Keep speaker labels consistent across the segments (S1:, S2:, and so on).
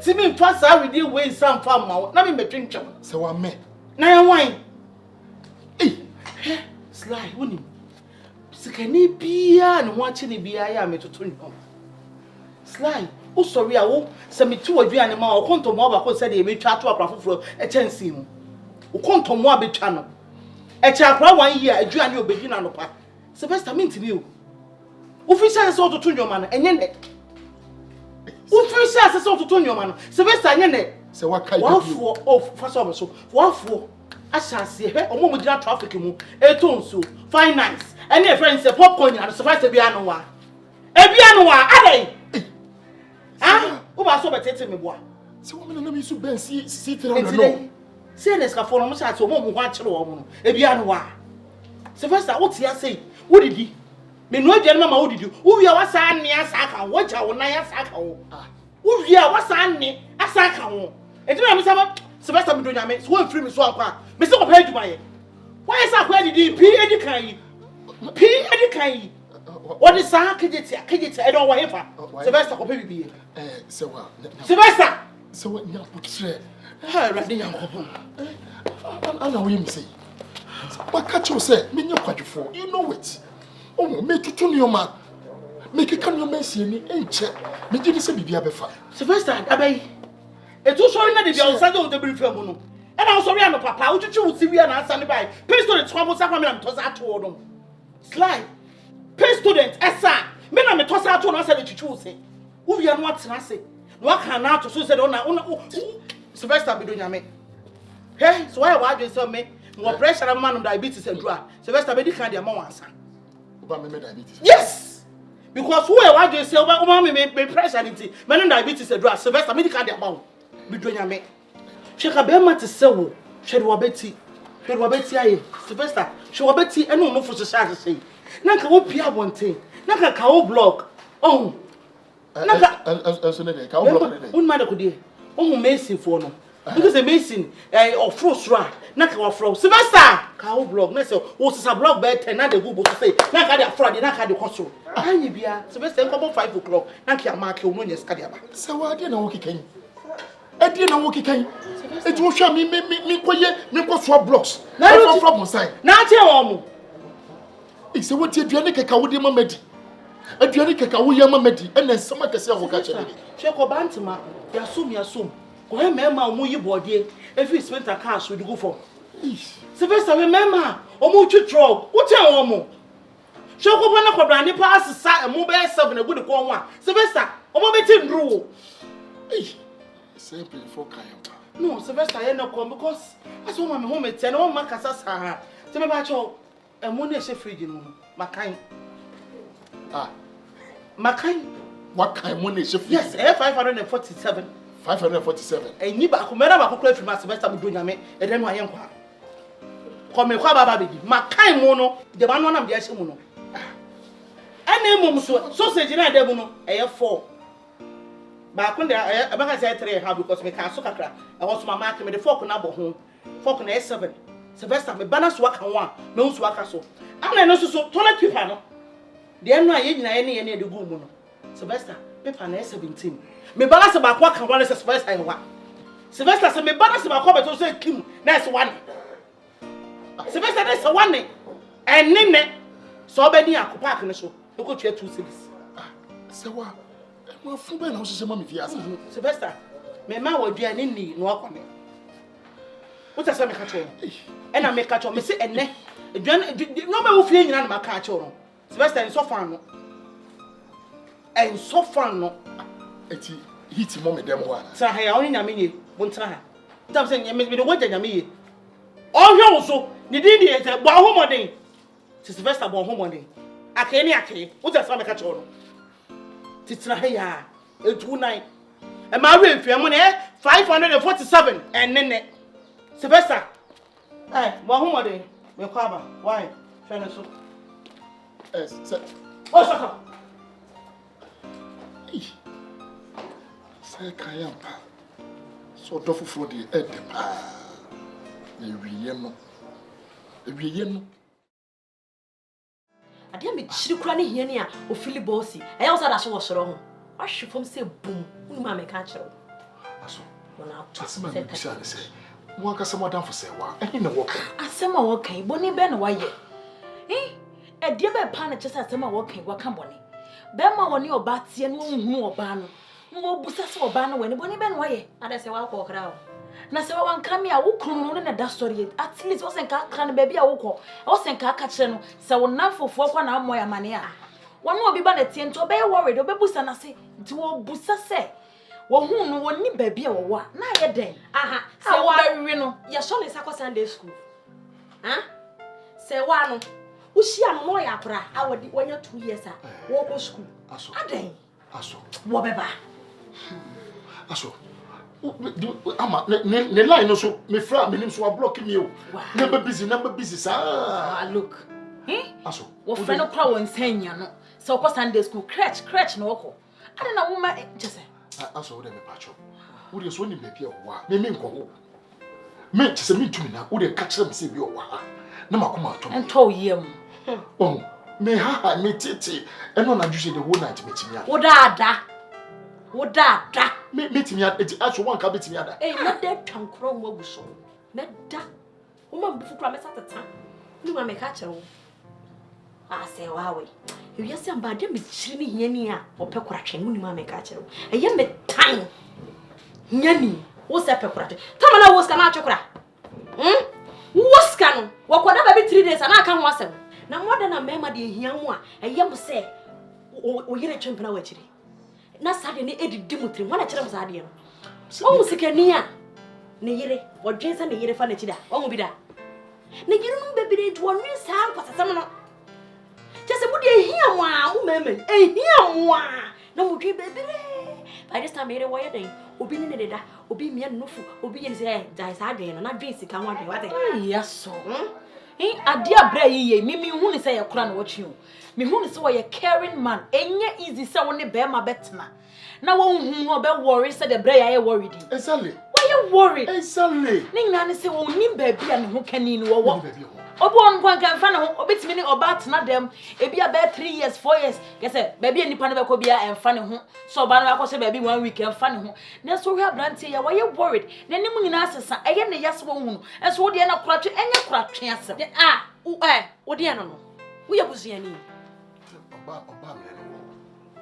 S1: Timmy pass out with you way some farm. Let me drink chum.
S2: So I met.
S1: Now wine. Sly, wouldn't you? Can he be and watching the BIA me to turn home? Sly, oh, sorry, I won't send me to a dream animal or come to more because said he may try to a craft for a chance him. Who come to more big channel. A child 1 year, a dream and you'll begin on the park. Sylvester mean to you. Who fish has all to turn your man and yet. Who fish has all to turn your man? Sylvester and yet. So what kind of for off for so what for? I shall see her or more without traffic. A tone so fine nice. And your friends say popcorn and surprise to be a noa. A piano, are they? Ah, who was so better me? So, woman, I'm so bad. See, today. Say this for almost at home, watch a woman. A piano. Sylvester, what's he say? What did he? Me no gentleman, what did you? Who you are saying near Saka? Watch our Naya Saka. Who you are saying a Saka? And you know, Sylvester, doing a mess, one free me swamp. Mr. Page, my. Why is that where did he P. Educate? P. Educate? What is that? I don't want him. Sylvester, baby. Sylvester! So what you put straight? Ready, young couple. I know him say. What catch you say? Me no quite for. You know it. Oh, make it to your man. Make it come your messy me ain't check. Me didn't say be a befa. Sylvester, I it's also showing that the outside of the brief mono. And I'm sorry, I'm a papa. Would you choose to be an answer by? Pay student, trouble sacrament, toss out to them. Sly. Pay student, Essa. Men I'm a toss out to answer that you choose. Who you are not to say. What can I to say on Sylvester be doing me? Hey, so why you tell me? More pressure a man on diabetes and dry. Sylvester be the kind of more answer. Diabetes. Yes! Because who are you say, well, mommy may pressure into men on diabetes and dry. Sylvester be the kind of amount. Be doing me. She can bear much to sell. Serwaa Betty. Serwaa Betty, Sylvester. Serwaa Betty, and no more for society say. Nanka won't be one thing. Nanka cow block. Oh. Nanka. Cow block. One mother could be. Oh, Mason for no. Because the Mason, or frost ra. Nanka or frost. Sylvester. Cow block. Next, what's a block bed and not the Google to say. Nanka the Friday, Nanka the console. I be a Sylvester about 5 o'clock. Nanka mark you when you're studying. So I didn't know what he came. I didn't know what he came. It will show me swap blocks. Now, from sign. Now, tell me. It's a what you do, Kawudi Mamedi. A Janica Kawuya Mamedi, and then some of the self catch. Check Bantama, you assume. Go ahead, Mamma, move your body. If you spent a cash, would you go for? Sylvester, remember, or move to troll. What tell you? Show up on a brandy pass the side and move by 7 a good one. Sylvester, or move rule. Simply for Kayam. No, Sylvester, I don't come because I saw my home at 10 or Macassa. Tell me about your ammonia fridge in Makai. Ah, Makai. What kind of money is yes, 547. 547. And you back, whomever could from my Sylvester with doing me, and then I am qua. Come me, Baby, Makai mono, the one of the Ashimono. And then, sausage in a demono, A4. But when I said 3 how because me can't suck a I was my market with the fork on number home. Fork on S7. Sylvester, me banners work on one, no swaka so. I'm not so toilet paper. The end I any the good Sylvester, paper and S17. Me balance about what can one is Sylvester I want. Sylvester said me balance about what to say Kim, that's one. Sylvester, that's a one name. And Nene, so many are park in the show. Look at your 2 cities. So what? Well, for Ben, how's your mommy? Sylvester, my man will be an Indian, no one. What does I make a train? And I make a choice, and ne. No man will feel in my car. Sylvester and so far, and so far, no. It's hit mommy, them one. So I only Namini, won't try. Don't say you make me the water, Yami. All you also, the Indian, Bahoma day. Sylvester Bahoma day. I can't, what does I make a choice? Titraya, 829. And my rate for money 547 and then Sylvester. Eh, Mahomadi, Mekaba, why? Fenaso. Yes, sir. What's up? Say Kayampa. So dofu for the Edema. The Rieno.
S3: I didn't be children here or Philly Bossy. I also was wrong. I should from say boom, Mamma catcher.
S2: Aso.
S3: Wana
S2: Asema me bisa ne se. Mo aka se modam for Serwaa. Eni na wo kan.
S3: Asema wo kan boni be na waye. E die be pa na chese asema wo kan wa kan boni. Be ma woni oba tie no hu oba no. Mo busa se oba no wani boni be na waye.
S4: Ada se wa ko kra o.
S3: Na se wa nkame a wo kunu no na da story at least wo sen ka kra na ba bia wo ko. Wo sen ka ka kire no se wo nan fofo kwa na amoya mane a. Wonu obi ba na tie nto be worried obebusa na se nti wo busa se wo hu no woni ba bia wo wa na ye den.
S4: Aha,
S3: Se wa wi no
S4: ya so le sakọ Sunday school. Se wa no. Wo hia no no ya kra a wodi wonya 2 years a wo ko school.
S2: Aso.
S4: Aden.
S2: Aso.
S3: wo beba.
S2: Aso. Ama ne line no so me fra me nim so block me o. Number busy sa.
S3: Look.
S2: Aso.
S3: Wo friend no kra won sanya no. So ko Sunday school crutch no ko. Ade na wo ma just
S2: Aso wo de me pacho. Wo de so nim na bia wo a. Me nko wo. Me chese me tumi na wo de ka kire me se bi wo ha. Na makoma ato.
S3: ento yem.
S2: Oh, me ha me tete. Eno na juice the whole night me timia.
S3: Wo dada.
S2: Me timia aso wan ka be timia da.
S4: Na de twankro mo aguso. Na da. Wo ma mbufu kra me satata. Ni ma me ka kire wo. Se wa we. Ewi se amba de me chiri ni hiani a ope koratwe mu ni ma me ka kire wo. Eye me tan. Hiani. Wo se pe koratwe. Tama na wo ska na atwekora. Wo ska no. Wo koda ba bi 3 days na aka ho asem. Na moda na mema de hia mu a eye mo se o yire twempena wa kire. Na sade ne edidi mutri ho na kire mo sade no. O musikani a ne yire odwensa ne yire fa na kida. O mu bi da. Ne yire no bebire nti wonwe saa kwasasem no. Chese mu de hia mu a wo mema ehia mu a na mu dwe bebire. By this time yire wo ye den obi ni ne da obi mia nofu obi ye say dai saa dwen no na dwen sika ho adwen wate.
S3: Yes so. Ade abra yiye mi hu ni say ye kura na wotwe o. Mi hu ni say wo ye caring man. Enye easy say wo ne be ma betena. Na wo hu no be worry say the bra ye worried.
S2: Exactly.
S3: Why you worried?
S2: Exactly.
S3: Ni ngana say wo nim ba bia ne ho kani ni wo wo. Obo on kwa kan fa na ho obetimi ni oba tena dem e bia be 3 years 4 years ke say ba bia nipa ne be ko bia emfa ne ho so oba na akọ say ba bi 1 week emfa ne ho na so hwa brantie ya why worried na nim nyina asesa eye ne yase wo hu no enso wo de na koratwe enye koratwe asem
S4: wo de no no wo ye busuani
S2: Oba me no.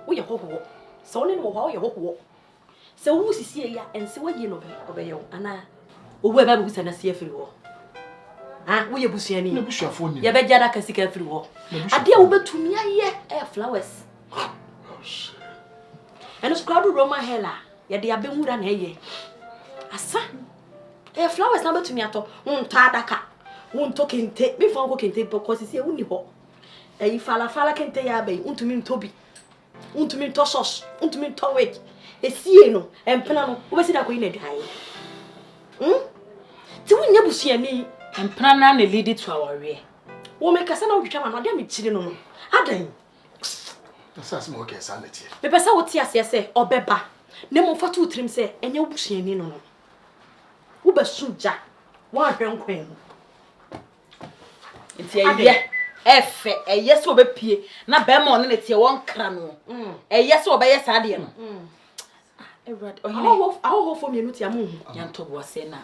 S4: wo ye hoho so ne no wo ye hoho se wo sisi ya ense wo ye no be obeyo ana owu e ba busa na se afiri wo wo ye busuani
S2: Na busuafo ni.
S4: ye be jada ka sika afiri wo ade a wo betumi aye flowers eno skrado roma hela ye de abemura na eye asa flowers na betumi ato nta adaka wonto kente me fa ko kente because sisi e woni ho fala kente ya bai untumi ntobi untumi nto sauce untumi nto wig esie no empena no wo besi da ko ina dwan ti wonya busuani
S3: empena na ne lead to our way.
S4: wo me kasa na wotwa ma no ade me chiri no adan
S2: That's mo okay sanity.
S4: me pesa wo ti ase obeba ne mo fa tu trim se enya busuani no wo besuja wo ahwenkwan
S3: Nti aye efe eye se obepie na be ma one ne tie won kra no eye se obeye saade no Edward ohine
S4: aho fo mienu ti amu
S3: yanto bo se na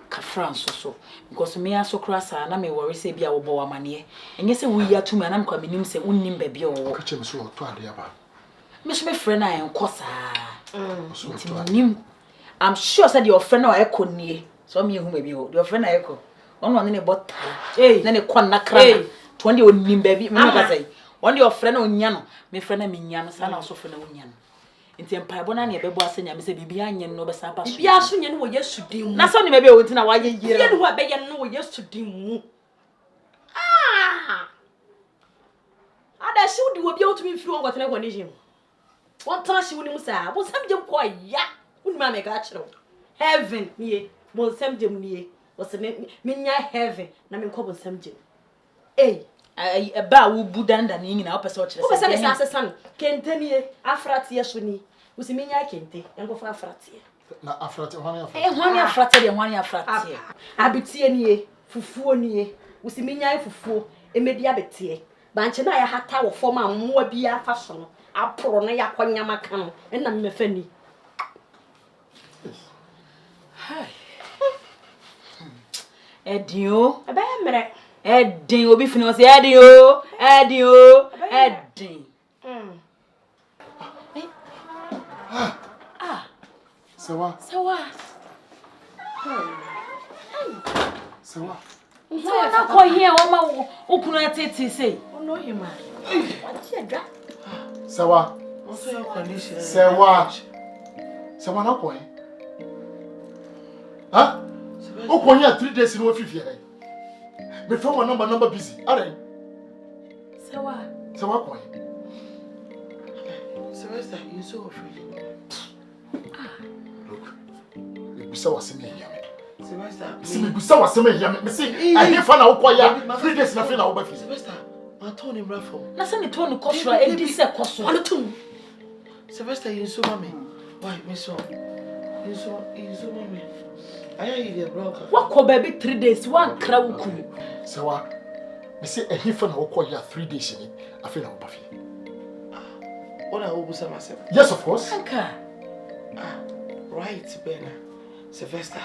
S3: ka France so because me aso krasa na me worry se bia wo bo amane enye se wi ya tumi na me kwa menim se unnim ba bia wo
S2: Ka chem so to ade aba.
S3: me so me friend na en kosa nim I'm sure said your friend na ekonie so me hu ba bia your friend na eko ono ne bota na ne konna kra to ndi onnim ba bi me ka say one your friend na onya no me friend na me nya no sa na so friend na onya no nti empaibo na ne bebo asenya me se bibia anye no be sa pa so
S4: bibia so nye no wo Yesu din mu
S3: na so ne me be wonti na wa ye yire
S4: ye no wa be ye no wo Yesu din mu ada shi udi wo bia otumi firi won kwatena condition won tan shi woni mu sa bo sam jem ko ya woni ma me ga kire heaven nie bo sam jem nie wo se me nya heaven na me ko bo sam jem
S3: ba wo budanda ni nyina wo pese o kire
S4: se wo pese me sa asesan kentenie afratie so ni wo se me nya kente enko fa afratie
S2: Na afrate hwan
S3: hwan afrate
S4: abetie nie fufuo nie wo se me nya fufuo emedi abetie banche na ya hata wo form ammoa bia fa so no aporo na yakonyama ka no na mmefani
S3: Edio.
S4: Ebe mere.
S3: Edin obi fini o say edio. Edio. Edin.
S2: Serwaa.
S3: So na ko here o ma okunu atete say.
S4: O know him ah. What you dra?
S2: Serwaa.
S1: What's your condition?
S2: Serwaa na ko he? Huh? O ko here 3 days in wo fifi he. Me phone one number busy. Are. Serwaa ko he?
S1: Sylvester, you so afraid.
S2: Look. Bisa waseme here.
S1: Sylvester,
S2: me bisa waseme here. Me say I hear fa na wo ko ya 3 days na fe na wo ba fi.
S1: Sylvester, my tone him raffle.
S3: Na say me tone kosura e di se koso.
S4: Ano tun?
S1: Sylvester, you so mommy. Why, me so? You so mommy. I hear you there, bro.
S3: What ko baby 3 days one kra wuku.
S2: Serwaa. Me say I hear fa na wo ko ya 3 days ni afi na wo ba fi.
S1: What I will say myself.
S2: Yes, of course.
S3: Anka.
S1: Right, Bena. Sylvester.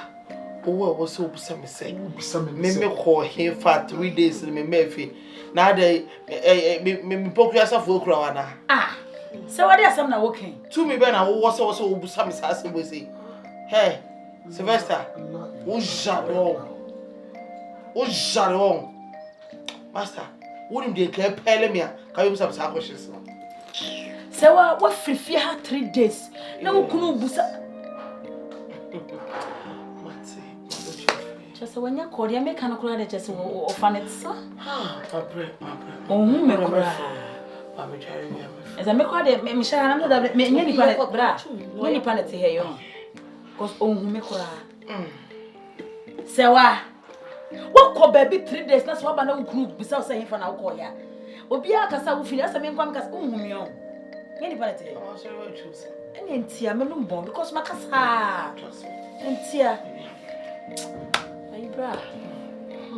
S1: Oh, I was so busy say.
S2: Me
S1: Call him for 3 days in me mefi. Now they me Pokua for Krawana.
S3: So what is na working?
S1: To me Bena was also busy say we say. Hey, Sylvester. O Jaron. Master, wouldn't be care pele me. Can you some questions?
S3: Serwaa what free her 3 days. Na ukunu busa. Just when you call, you make an accord just orphan it, sir.
S1: My bread.
S3: Oh, me cry.
S1: I'm carrying him.
S3: As I make what they make me share another many planet, bra. Many planet here, because oh, me cry. Serwaa. What could baby 3 days? That's what I know group without saying for now. Koya. Obia Cassa will feel as a man come as me. Any planet here.
S1: I'm sorry, I choose.
S3: And then tia me lumbo because my casa. And tia. Bra.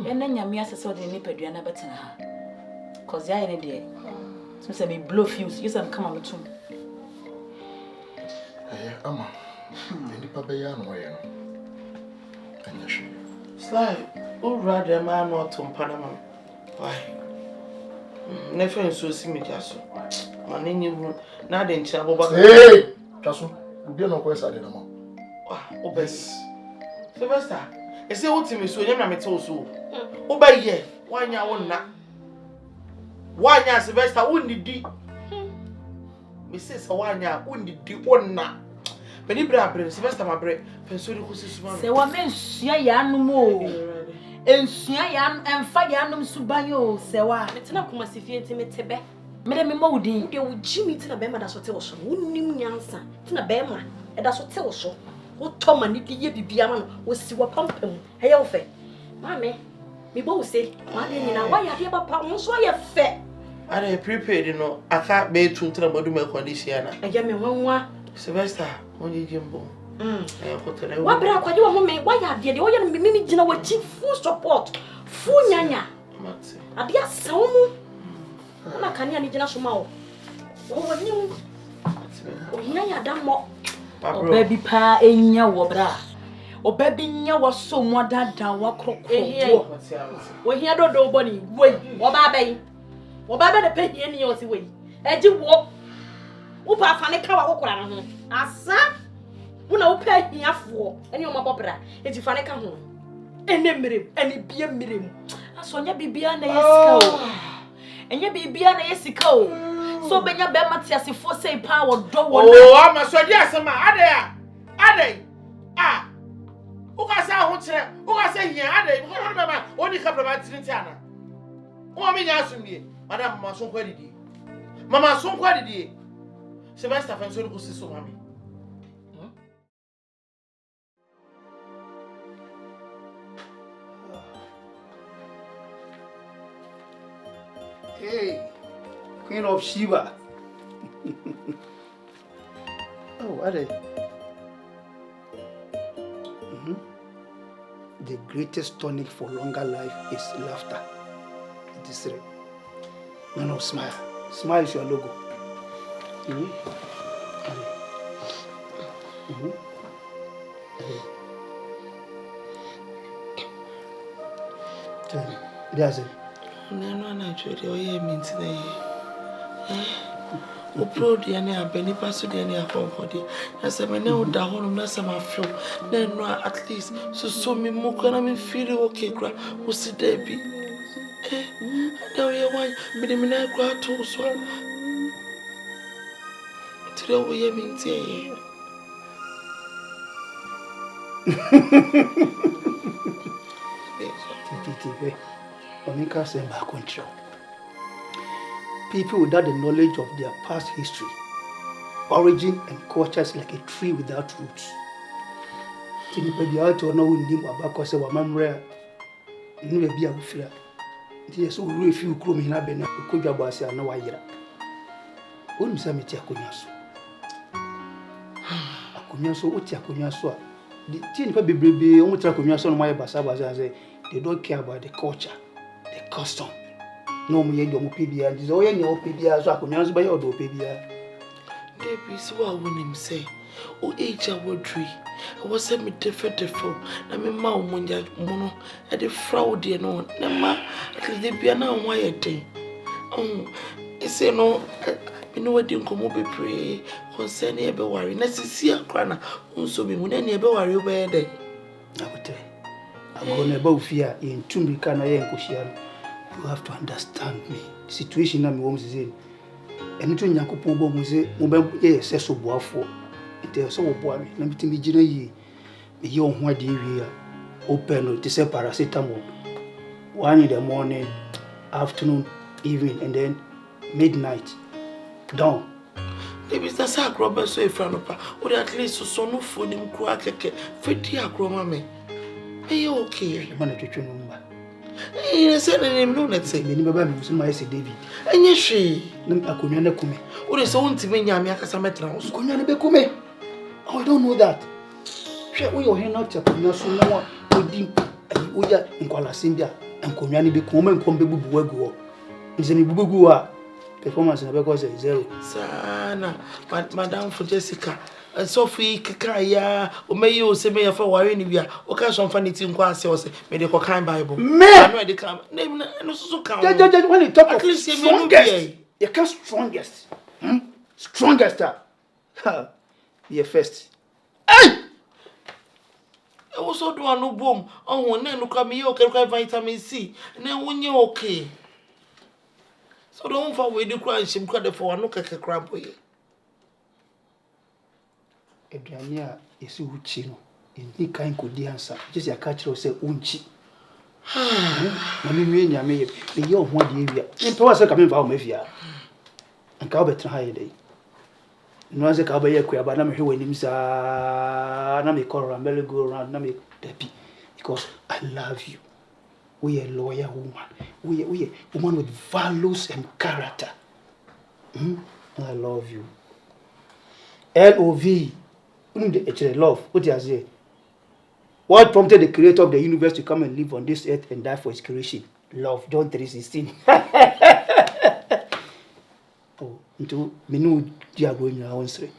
S3: And then your meas so the nipeduana better. Cause ya in there. So say me blow fuse. You some come on too.
S2: Ama. Ndi pa be ya no ye no. Anya shi.
S1: Sly, who rather man or Tom Panama? Why? Never so see me just so. My name now then trouble.
S2: Hey! Kaso, we no kwesa de no mo.
S1: Obes. Sylvester, e say what me so nyam na me tell so. Oba ye, wanya wonna. Wanya Sylvester wonnidi. Me say so wanya wonnidi wonna. Beni bra bre Sylvester ma bre, penso de kusi suma.
S3: Say what men sua ya no mo. Ensua ya emfa ya no subanyo Serwaa.
S4: Metina Kumasi fie nti metebe.
S3: Me me mawudi.
S4: De wo jimi tina be ma da so te wo so. Wonnim nyansa. Tina be ma e da so te wo so. Wo toma ni de ye bibia ma no wo si wo pampam. Eye wo fe. Mame, me bo wo se. Ma de nyina wa ya de papa wo so ye fe.
S1: Are prepared no aka be tuntra bodu me condition na.
S4: Eye me wanwa.
S1: Sylvester, onye jimbo.
S4: Wa bra kwaje wo me wa ya de wo ye no mimi gina wa chi full support. Full nyanya.
S1: Mate.
S4: Ade asawo mu. Una kania ni gina so ma wo. Wo wanyim. O hia ya da mo.
S3: Baby pa enya wo bra. O baby nya wo so mo dada wa krokro.
S4: Wo hia dodo boni wei. Wo ba bai. Wo ba ba de pe hia ni yo si wei. Eji wo. Wo pa fa ne ka wa kokora no ho. Asa. Wo na wo pe hia fo. Eni o ma bobra. Eji fa ne ka ho. Ene mirem, eni bia mirem.
S3: Asonya bibia na yesika o. Enya bibia na yesika o. So benya be matiasefo say pa wo do wo na.
S1: Oh, ama so di asema ade. O ka sa ho kire, o ka sa hia ade. Ko no be ma, oni ka braba tinti ana. O me nya asumie. Madam mama so kwa didi. Mama so kwa didi. Sylvester fanso ko siso mami.
S5: Hey, Queen of Sheba. Oh, are they? The greatest tonic for longer life is laughter. It is right. No, smile. Smile is your logo. That's it.
S1: No, naturally, oh, yeah, means they. O pro de ne abani paso de ne akonkode na se me ne o da ho no na se ma feel na no at least so me mo kana me feel okay kra o si da bi da we wan me de me na kra to so tire o ye me ntie
S5: People without the knowledge of their past history, origin, and culture is like a tree without roots. Tini pe bia to na wonni abakọ se wa mamre ni be bia wofira. Nti yeso wo refi ukro mi na be na kodwa boase na wa yira. Wonu se meti akonya so. Akonya so oti akonya so a tini pe bebrebe o mutra akonya so no ma ye basa say they don't care about the culture, the custom. No mo ye do mo pebia ndi so ye nya o pebia so akonya so ba ye do pebia.
S1: Debi so wa wonim say o age awodri was send me different na me ma omunja mono e de fraud de no na ma at least de bia na ho ayeten e say no me no wadi nkomo bebre concern e be worry na sisi akra na unso me mu na ne e be worry o be de
S5: abutre agona ba ufia in tumika na ye nkohia no you have to understand me situation na me wo mseze eni to nyankopon bo mu se mo be ye se so boafo ite so wo boa me na bitimi gina yi me ye ohun ade wi a open to say paracetamol 1 in the morning, afternoon, evening, and then midnight down.
S1: Maybe that's a grubber so if I'm or at least so no food in Quack, Fetty Agroma me. Are you okay?
S5: I'm going to treat you.
S1: I said the name, no, let's say,
S5: my David.
S1: And yes, she,
S5: Nakumana Kume.
S1: What is on to me, Yamiakasametra?
S5: Kunyana Bekume. Oh, I don't know that. We are here not to Kunya, who deep, we are in Kuala Simbia, and Kunyani Bekume and Kombebu Buego. Is any Bugua performance in a because zero.
S1: Sana, Madame for Jessica. And Sophie Kakaya, or may you say me for Warinivia, or catch on funny team class, or say, may they call kind Bible. Man, where they come, name and also come.
S5: When you talk
S1: at least
S5: strongest, you can't strongest. Strongest. Be a first. Hey!
S1: I also do a no boom. Oh, one then look at me, okay, vitamin C, and then when you're okay. So don't forward the cry, she credit for a look at a crab way.
S5: Edrania is Uchino. In the kind could answer. Just a catcher say Unchi. Mammy, I may be your 1 year. In Pawasa coming for Mafia. And Calbert high day. No as a Cabaya Quaba, I'm here him, sir. Nami call and belly go around Nami Deppy. Because I love you. We are lawyer woman. We are woman with values and character. I love you. L-O-V. Love. What do you say? What prompted the creator of the universe to come and live on this earth and die for his creation? Love. John 3:16. Oh, into menu diago in our answer.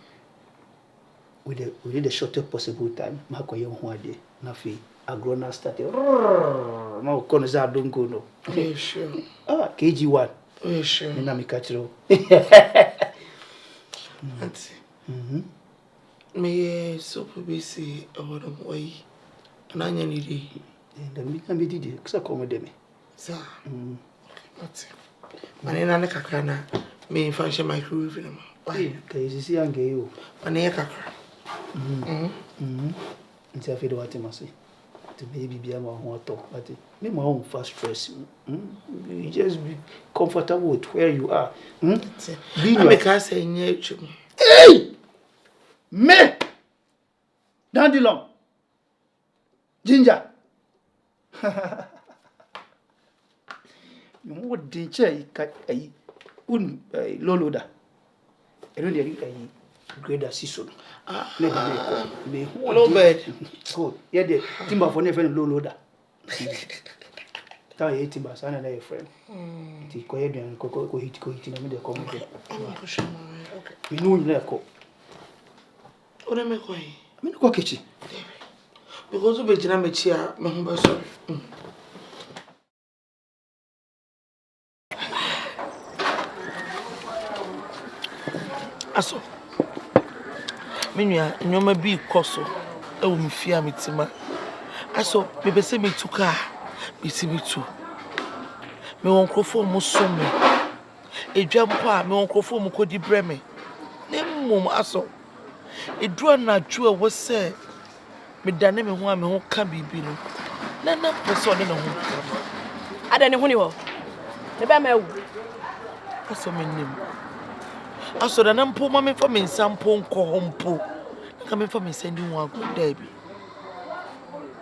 S5: With the shortest possible time. Marco young one day. Nafi. Agrona started. No, Conazar don't go no.
S1: Yeah, sure.
S5: KG1.
S1: Yeah, sure.
S5: Namikachiro.
S1: Auntie. Me super busy about them way. And I need it.
S5: And we can be did it. Accommodate.
S1: Sir. Auntie. My name is Kakana. Me function my crew. Why?
S5: Can you see and gay you?
S1: My name is Kakra.
S5: It's a feel what I must say. To maybe be a more talk, but me my own first stress. You just be comfortable with where you are.
S1: Be make us say nature.
S5: Hey! Me! Dandelion! Ginger! You what danger a loloda. I don't need a greater season.
S1: Low bed.
S5: Good. Yeah, the timber for never low loader. Tell you timber, son and a friend. The quiet and cocoa hit in the middle. Okay. We know you never cook.
S1: What am I going?
S5: I mean, cook kitchen.
S1: Because of the Janamichia, my home, sorry. Aso. Menua, nyoma bi koso. E wo me fia metima. Aso, me be se me tuka. Me si me tu. Me won krofo mo so me. Edwampa me won krofo mo kodi breme. Ne mum aso. Edru na dru e wo se me dane me ho a me ho ka bibi no. Na person ne ho.
S4: Ada ne ho ni wo. Ne ba ma wu.
S1: Aso me nim. Aso da na mpo ma me fa me nsampo nko ho mpo. Na me fa me sendi ho ago da bi.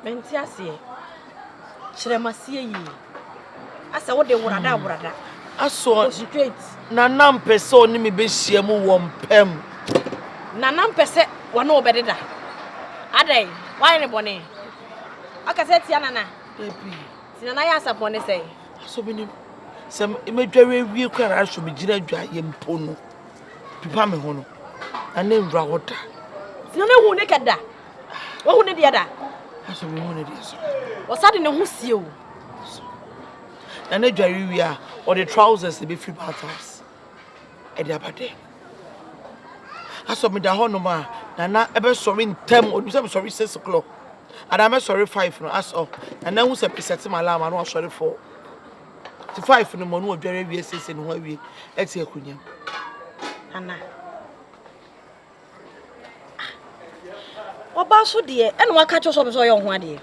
S4: Menti ase. Chiremasie yi. Asa wo de wurada.
S1: Aso
S4: straight.
S1: Na nam person ni me be hia mu wo mpem.
S4: Na nam pese wo na obededa. Adai, why ne bone? Aka se tia nana.
S1: Baby.
S4: Tina na ya sapone sei.
S1: Aso be nim. Sem me dware wie kwara aso me gina dwa ye mpo no. Pipa me ho no. Ana nwura wota.
S4: Tina na hu ne kada. Wo hu ne dia da.
S1: Aso me hu ne dia so.
S4: Wo sade ne hu sie o.
S1: Na na dware wie a or the trousers be free battles. E dia bade. Aso me da ho no ma na ebe sorry ntem o say sorry 6 o'clock. And I'm sorry 5 no aso. Na hu se set my alarm no sorry 4. 5 no mo no dware wie sese no ho wie. Eti akunyam.
S4: Ana. Oba so de ene waka cho so be so yo ho ade.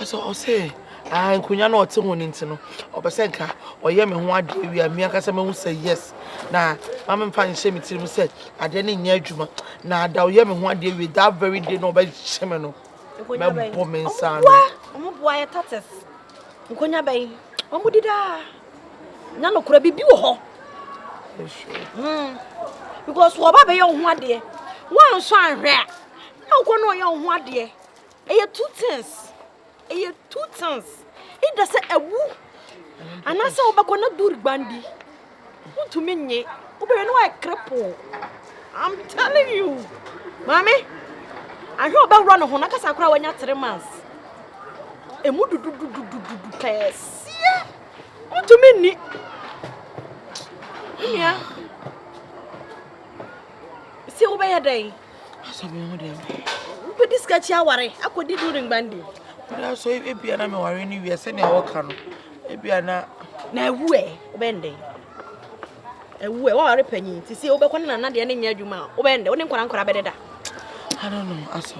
S1: Aso o say nkunya na ote ho ninti no. Obesenka oye me ho ade wi a me aka se me hu say yes. Na mama mfa nhye me tirim say ade ne nya adwuma. Na ada oye me ho ade wi that very day no be hye me no. Me bo me nsa no.
S4: Omo boa ye tates. Nkonya bai. Omo dida. Nya no kura bibi wo ho. Because wo ba be yo ho ade. Wan so anhwe. Na uko no yo ho ade. Eye two things. It does a woo. And I saw back on a dur bandy. What to mean ye? Open no cripple. I'm telling you, Mammy. I heard about run of Honaka Sakra when you're 3 months. A mood do class. What to mean? Yeah. See over a day.
S1: I saw me them.
S4: But this catch your worry. I could do during bandy.
S1: But so if be na me worry ni we send ya work no. E be na
S4: ewu obende. Ewu wa worry panyin. Ti see obekọ na de ne nya adwuma. Obende, woni nkora bededa.
S1: I don't know, aso.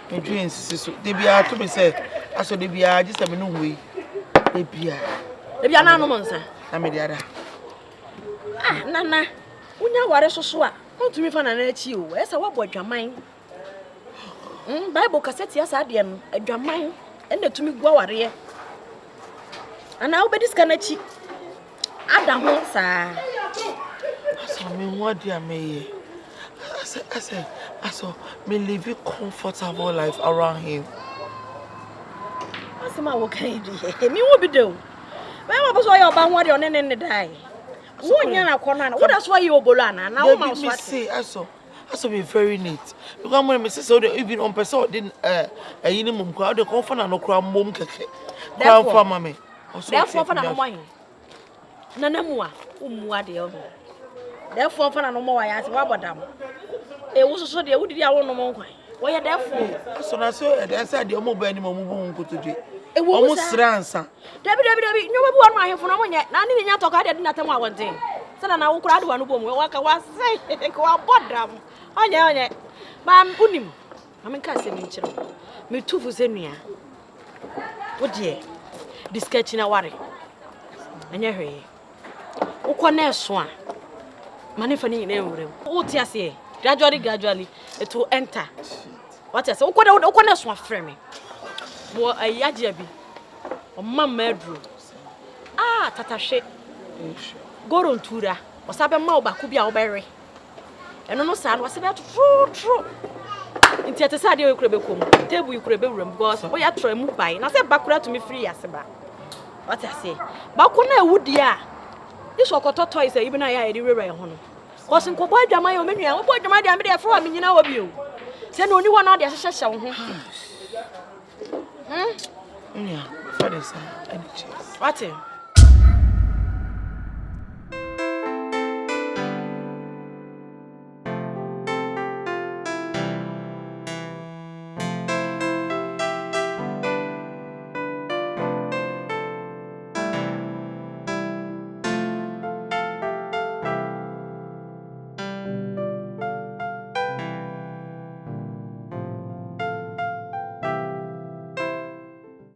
S1: Me dream so. They be to me say aso they be just me no hui. They be
S4: na no monsa.
S1: Na me dia da.
S4: Ah, nana. Unya ware soso a. Ontumi fa na achi o. Esa wa bo adwaman. Bible cassette ya sa de no. Adwaman. Enda tumi gua ware. Ana obedi skanachi. Ada ho sa.
S1: Aso me what dia me. I saw me live a comfortable life around him.
S4: What's my work? Me will be do. Why was your bang on and die? One year, what that's why you bolana now.
S1: Me say, I saw be very neat. Because when Mrs. So even on person didn't a minimum crowd, the comfort and no crowd mum cake. Therefore, mammy.
S4: Therefore, for no wine. Nana more, the therefore, for no more, I asked Wabadam. It was so they would be our no more. Why are therefore? So I said the mobile anymore go to do. It was answer. Debbie, you were my for no one yet. None in your talk, I didn't tell one thing. So I will crowd one woman, walk a was say, go out, bottom. Oh, yeah, Mam Unim. I'm in Cassin. Me too for Zenia. What dear? This sketch in a worry. And you're here. Ukwane swan. Money for me in every room. Oh, Tiasie. Gradually, it will enter. What I say? Ukwane swan frame. Boy, a yajabi. Or Mamma Drew. Ah, Tatashe. Go on Tura. Or Sabba Mauba could be our berry. And no sad was about true. In theatre, you could be come. Table you could be room, boss. We are trying to move by. And I said backward to me free as about. What I say? Bakuna would ya. This was a toys, even I had a river honor. Was in Koboy Jamai, many, and what Jamai, I'm there for me, you know of you. Send only one out the association.
S1: Yeah, father, any chase.
S4: What?